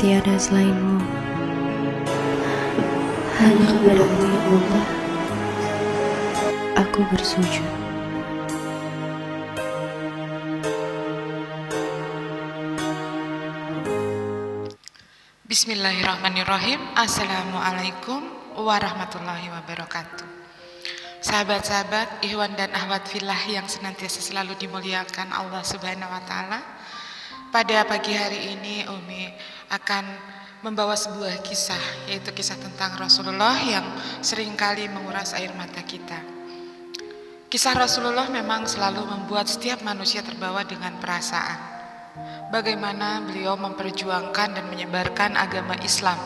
tiada selainmu. Hanya kepadamu ya Allah, aku bersujud. Bismillahirrahmanirrahim. Assalamualaikum warahmatullahi wabarakatuh. Sahabat-sahabat, ikhwan dan akhwat fillah yang senantiasa selalu dimuliakan Allah Subhanahu wa taala. Pada pagi hari ini Umi akan membawa sebuah kisah, yaitu kisah tentang Rasulullah yang seringkali menguras air mata kita. Kisah Rasulullah memang selalu membuat setiap manusia terbawa dengan perasaan. Bagaimana beliau memperjuangkan dan menyebarkan agama Islam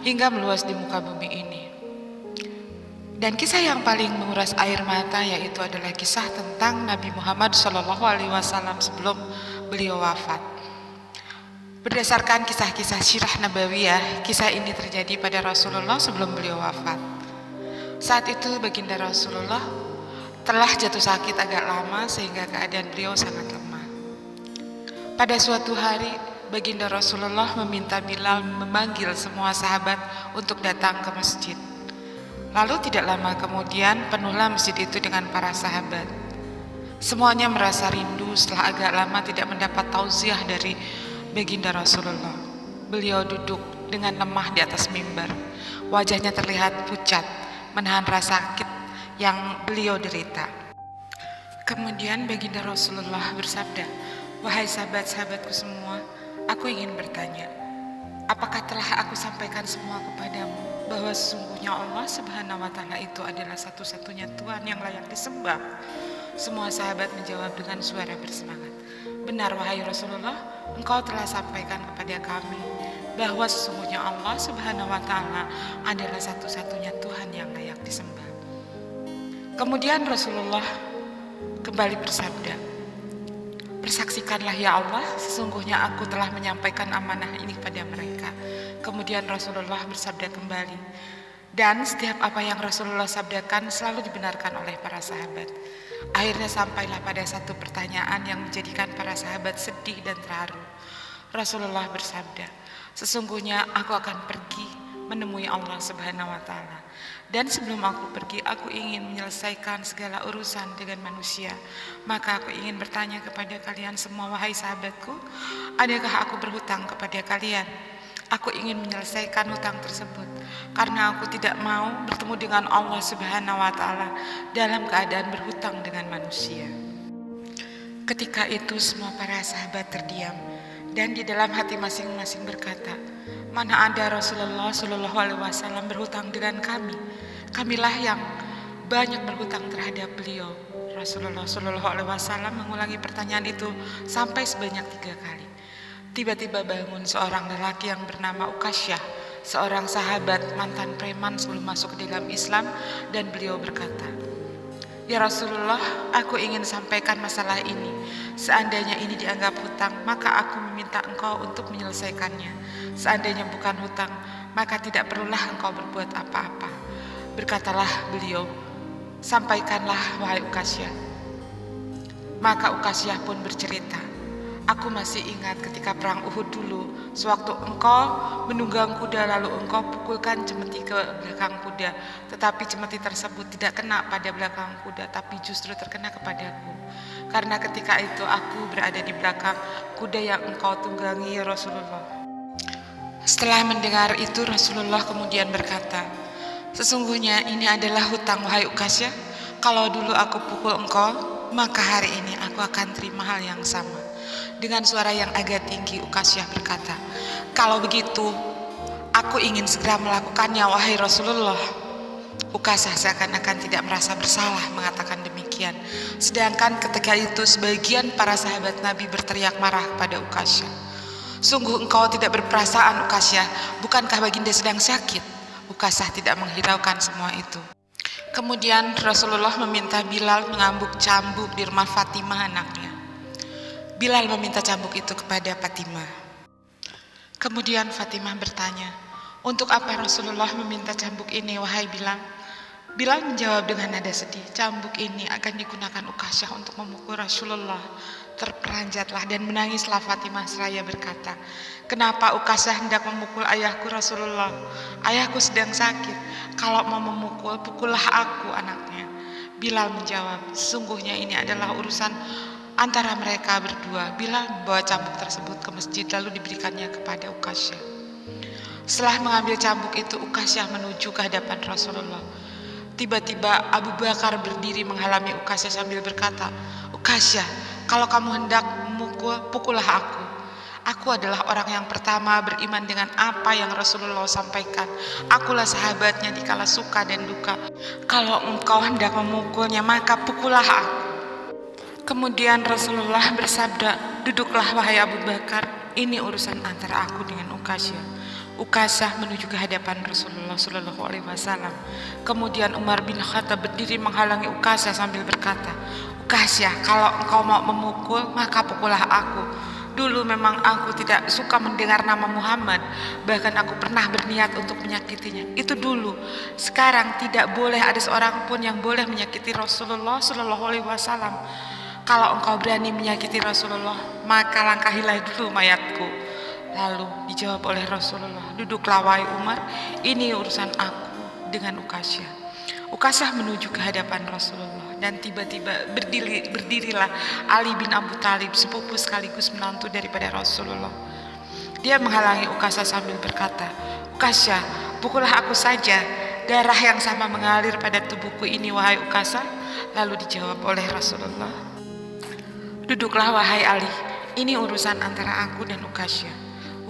hingga meluas di muka bumi ini. Dan kisah yang paling menguras air mata yaitu adalah kisah tentang Nabi Muhammad SAW sebelum beliau wafat. Berdasarkan kisah-kisah sirah nabawiyah, kisah ini terjadi pada Rasulullah sebelum beliau wafat. Saat itu baginda Rasulullah telah jatuh sakit agak lama sehingga keadaan beliau sangat lemah. Pada suatu hari, baginda Rasulullah meminta Bilal memanggil semua sahabat untuk datang ke masjid. Lalu tidak lama kemudian penuhlah masjid itu dengan para sahabat. Semuanya merasa rindu setelah agak lama tidak mendapat tauziah dari baginda Rasulullah. Beliau duduk dengan lemah di atas mimbar. Wajahnya terlihat pucat, menahan rasa sakit yang beliau derita. Kemudian baginda Rasulullah bersabda, "Wahai sahabat-sahabatku semua, aku ingin bertanya, apakah telah aku sampaikan semua kepadamu bahwa sesungguhnya Allah Subhanahu wa taala itu adalah satu-satunya Tuhan yang layak disembah?" Semua sahabat menjawab dengan suara bersemangat, "Benar wahai Rasulullah, engkau telah sampaikan kepada kami bahwa sesungguhnya Allah Subhanahu wa taala adalah satu-satunya Tuhan yang layak disembah." Kemudian Rasulullah kembali bersabda, "Persaksikanlah ya Allah, sesungguhnya aku telah menyampaikan amanah ini pada mereka." Kemudian Rasulullah bersabda kembali, dan setiap apa yang Rasulullah sabdakan selalu dibenarkan oleh para sahabat. Akhirnya sampailah pada satu pertanyaan yang menjadikan para sahabat sedih dan terharu. Rasulullah bersabda, "Sesungguhnya aku akan pergi menemui Allah Subhanahu wa taala. Dan sebelum aku pergi, aku ingin menyelesaikan segala urusan dengan manusia. Maka aku ingin bertanya kepada kalian semua, wahai sahabatku, adakah aku berhutang kepada kalian? Aku ingin menyelesaikan hutang tersebut karena aku tidak mau bertemu dengan Allah Subhanahu wa taala dalam keadaan berhutang dengan manusia." Ketika itu semua para sahabat terdiam dan di dalam hati masing-masing berkata, "Mana ada Rasulullah SAW berhutang dengan kami? Kamilah yang banyak berhutang terhadap beliau." Rasulullah SAW mengulangi pertanyaan itu sampai sebanyak 3 kali. Tiba-tiba bangun seorang lelaki yang bernama Ukasyah, seorang sahabat mantan preman sebelum masuk ke dalam Islam, dan beliau berkata, "Ya Rasulullah, aku ingin sampaikan masalah ini. Seandainya ini dianggap hutang, maka aku meminta engkau untuk menyelesaikannya. Seandainya bukan hutang, maka tidak perlulah engkau berbuat apa-apa." Berkatalah beliau, "Sampaikanlah wahai Ukasyah." Maka Ukasyah pun bercerita, "Aku masih ingat ketika perang Uhud dulu, sewaktu engkau menunggang kuda lalu engkau pukulkan cemeti ke belakang kuda, tetapi cemeti tersebut tidak kena pada belakang kuda, tapi justru terkena kepadaku. Karena ketika itu aku berada di belakang kuda yang engkau tunggangi ya Rasulullah." Setelah mendengar itu Rasulullah kemudian berkata, "Sesungguhnya ini adalah hutang wahai Ukasyah. Kalau dulu aku pukul engkau, maka hari ini aku akan terima hal yang sama." Dengan suara yang agak tinggi Ukasyah berkata, "Kalau begitu, aku ingin segera melakukannya wahai Rasulullah." Ukasyah seakan-akan tidak merasa bersalah mengatakan demikian. Sedangkan ketika itu sebagian para sahabat Nabi berteriak marah kepada Ukasyah, "Sungguh engkau tidak berperasaan Ukasyah, bukankah baginda sedang sakit?" Ukasyah tidak menghiraukan semua itu. Kemudian Rasulullah meminta Bilal mengambuk cambuk di rumah Fatimah anaknya. Bilal meminta cambuk itu kepada Fatimah. Kemudian Fatimah bertanya, "Untuk apa Rasulullah meminta cambuk ini wahai Bilal?" Bilal menjawab dengan nada sedih, "Cambuk ini akan digunakan Ukasyah untuk memukul Rasulullah. terperanjatlah dan menangislah Fatimah seraya berkata, "Kenapa Ukasyah hendak memukul ayahku Rasulullah? Ayahku sedang sakit. Kalau mau memukul, pukullah aku anaknya." Bilal menjawab, "Sesungguhnya ini adalah urusan antara mereka berdua." Bilal membawa cambuk tersebut ke masjid lalu diberikannya kepada Ukasyah. Setelah mengambil cambuk itu, Ukasyah menuju ke hadapan Rasulullah. Tiba-tiba Abu Bakar berdiri menghalangi Ukasyah sambil berkata, "Ukasyah, kalau kamu hendak memukul, pukullah aku. Aku adalah orang yang pertama beriman dengan apa yang Rasulullah sampaikan. Akulah sahabatnya di kala suka dan duka. Kalau engkau hendak memukulnya, maka pukullah aku." Kemudian Rasulullah bersabda, "Duduklah wahai Abu Bakar, ini urusan antara aku dengan Ukasyah." Ukasyah menuju ke hadapan Rasulullah Shallallahu Alaihi Wasallam. Kemudian Umar bin Khattab berdiri menghalangi Ukasyah sambil berkata, "Ukasyah, kalau engkau mau memukul, maka pukullah aku. Dulu memang aku tidak suka mendengar nama Muhammad, bahkan aku pernah berniat untuk menyakitinya. Itu dulu. Sekarang tidak boleh ada seorang pun yang boleh menyakiti Rasulullah Shallallahu Alaihi Wasallam. Kalau engkau berani menyakiti Rasulullah, maka langkahilah dulu mayatku." Lalu dijawab oleh Rasulullah, "Duduklah wahai Umar, ini urusan aku dengan Ukasyah." Ukasyah menuju ke hadapan Rasulullah dan tiba-tiba berdirilah Ali bin Abu Thalib, sepupu sekaligus menantu daripada Rasulullah. Dia menghalangi Ukasyah sambil berkata, "Ukasyah, pukullah aku saja. Darah yang sama mengalir pada tubuhku ini wahai Ukasyah." Lalu dijawab oleh Rasulullah, "Duduklah wahai Ali, ini urusan antara aku dan Ukasyah."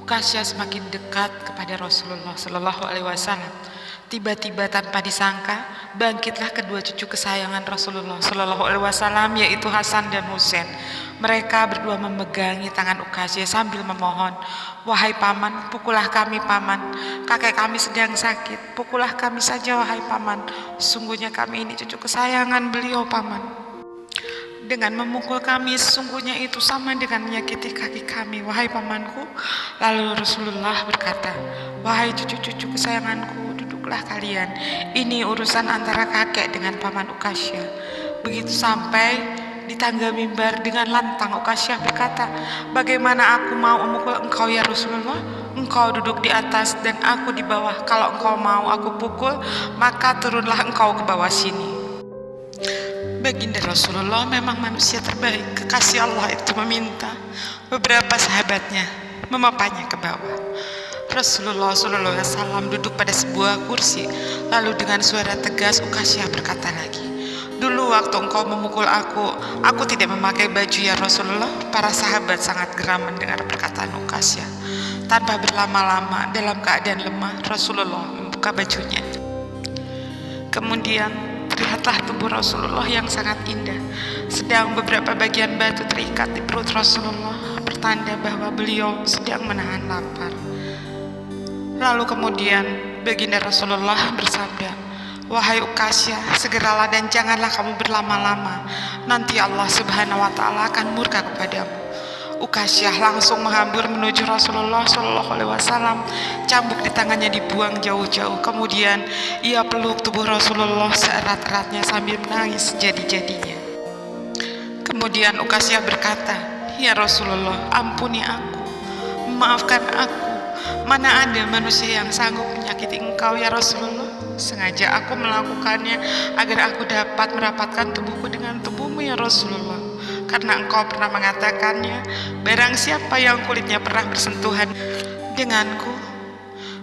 Ukasyah semakin dekat kepada Rasulullah Shallallahu Alaihi Wasallam. Tiba-tiba tanpa disangka bangkitlah kedua cucu kesayangan Rasulullah Shallallahu Alaihi Wasallam, yaitu Hasan dan Husain. Mereka berdua memegangi tangan Ukasyah sambil memohon, "Wahai paman, pukullah kami paman. Kakek kami sedang sakit, pukullah kami saja wahai paman. Sungguhnya kami ini cucu kesayangan beliau paman. Dengan memukul kami sesungguhnya itu sama dengan menyakiti kaki kami wahai pamanku." Lalu Rasulullah berkata, "Wahai cucu-cucu kesayanganku, duduklah kalian. Ini urusan antara kakek dengan paman Ukasyah." Begitu sampai di tangga mimbar dengan lantang, Ukasyah berkata, "Bagaimana aku mau memukul engkau ya Rasulullah? Engkau duduk di atas dan aku di bawah. Kalau engkau mau aku pukul, maka turunlah engkau ke bawah sini." Baginda Rasulullah memang manusia terbaik. Kekasih Allah itu meminta beberapa sahabatnya memapanya ke bawah. Rasulullah SAW duduk pada sebuah kursi. Lalu dengan suara tegas Ukasyah berkata lagi, "Dulu waktu engkau memukul aku tidak memakai baju ya Rasulullah." Para sahabat sangat geram mendengar perkataan Ukasyah. Tanpa berlama-lama, dalam keadaan lemah, Rasulullah membuka bajunya. Kemudian terlihatlah tubuh Rasulullah yang sangat indah, sedang beberapa bagian batu terikat di perut Rasulullah, pertanda bahwa beliau sedang menahan lapar. Lalu kemudian baginda Rasulullah bersabda, "Wahai Ukasyah, segeralah dan janganlah kamu berlama-lama, nanti Allah Subhanahu wa Ta'ala akan murka kepadamu." Ukasyah langsung menghambur menuju Rasulullah Shallallahu Alaihi Wasallam. Cambuk di tangannya dibuang jauh-jauh. Kemudian ia peluk tubuh Rasulullah seerat-eratnya sambil menangis sejadi-jadinya. Kemudian Ukasyah berkata, "Ya Rasulullah, ampuni aku, maafkan aku. Mana ada manusia yang sanggup menyakiti engkau ya Rasulullah. Sengaja aku melakukannya agar aku dapat merapatkan tubuhku dengan tubuhmu ya Rasulullah. Karena engkau pernah mengatakannya, barang siapa yang kulitnya pernah bersentuhan denganku,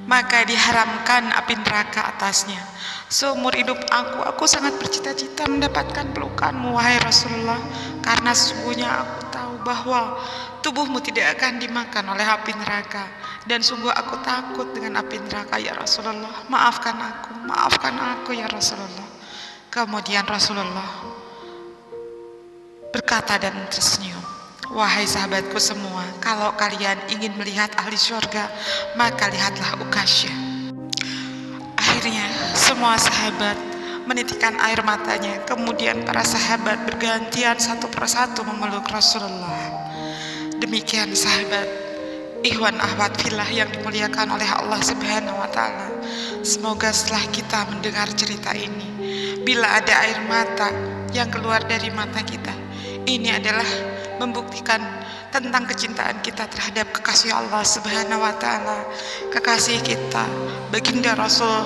maka diharamkan api neraka atasnya. Seumur hidup aku sangat bercita-cita mendapatkan pelukanmu wahai Rasulullah, karena sesungguhnya aku tahu bahwa tubuhmu tidak akan dimakan oleh api neraka, dan sungguh aku takut dengan api neraka ya Rasulullah. Maafkan aku ya Rasulullah." Kemudian Rasulullah berkata dan tersenyum, "Wahai sahabatku semua, kalau kalian ingin melihat ahli surga, maka lihatlah Ukasyah." Akhirnya semua sahabat menitikkan air matanya. Kemudian para sahabat bergantian satu persatu memeluk Rasulullah. Demikian sahabat, ikhwan akhwat fillah yang dimuliakan oleh Allah Subhanahu wa Ta'ala. Semoga setelah kita mendengar cerita ini, bila ada air mata yang keluar dari mata kita, ini adalah membuktikan tentang kecintaan kita terhadap kekasih Allah Subhanahu wa taala, kekasih kita baginda Rasul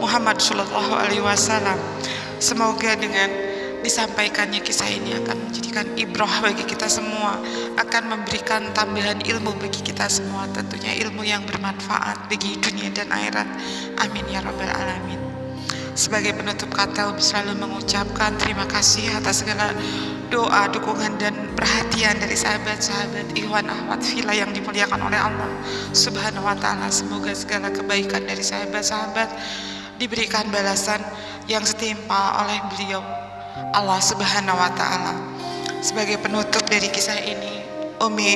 Muhammad sallallahu alaihi wasallam. Semoga dengan disampaikannya kisah ini akan menjadikan ibrah bagi kita semua, akan memberikan tambahan ilmu bagi kita semua, tentunya ilmu yang bermanfaat bagi dunia dan akhirat. Amin ya rabbal alamin. Sebagai penutup kata, selalu mengucapkan terima kasih atas segala doa, dukungan dan perhatian dari sahabat-sahabat ikhwan akhwat fillah yang dimuliakan oleh Allah Subhanahu wa taala. Semoga segala kebaikan dari sahabat-sahabat diberikan balasan yang setimpal oleh beliau Allah Subhanahu wa taala. Sebagai penutup dari kisah ini, Umi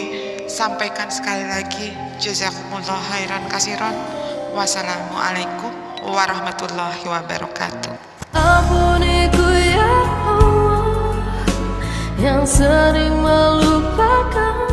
sampaikan sekali lagi jazakumullah khairan kasiran. Wassalamualaikum warahmatullahi wabarakatuh. Ampuniku ya Allah yang sering melupakan